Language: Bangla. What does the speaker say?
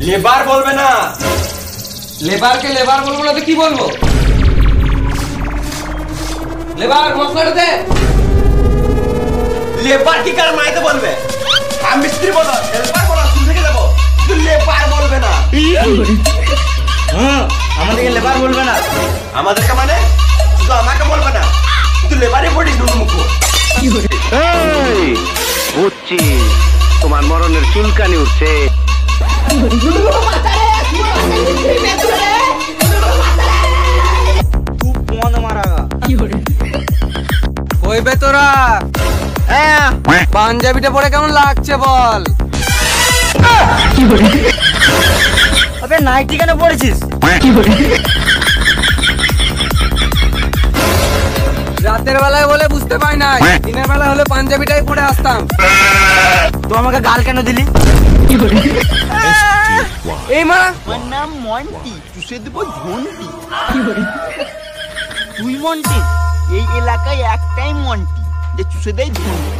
লেবার বলবে না। লেবারকে লেবার বলবো না তো কি বলবো? লেবার মশলাটা দে। লেবার কি কার মাইতে বলবে? আমি মিস্ত্রি বলো, লেবার বলো, শুন থেকে যাবো। তুই লেবার বলবে না। আমাদেরকে লেবার বলবে না। আমাদেরকে মানে শুধু আমাকে বলবে না, তুই লেবারই পড়িস নুনু মুখো। বুঝছি, তোমার মরণের চুলকানি উঠছে। কইবে তোরা পাঞ্জাবিটা পরে কেমন লাগছে বল? আবে নাইটি কেন পরেছিস? রাতের বেলায় বলে বুঝতে পাই নাই, দিনের বেলা হলে পাঞ্জাবিটাই পরে আসতাম। তো আমাকে গাল কেন দিলি? এই মা, আমার নাম মন্টি, চুষে দেবো ঘন্টি। তুই মন্টি? এই এলাকায় একটাই মন্টি যে চুষে দেয় ঘন্টি।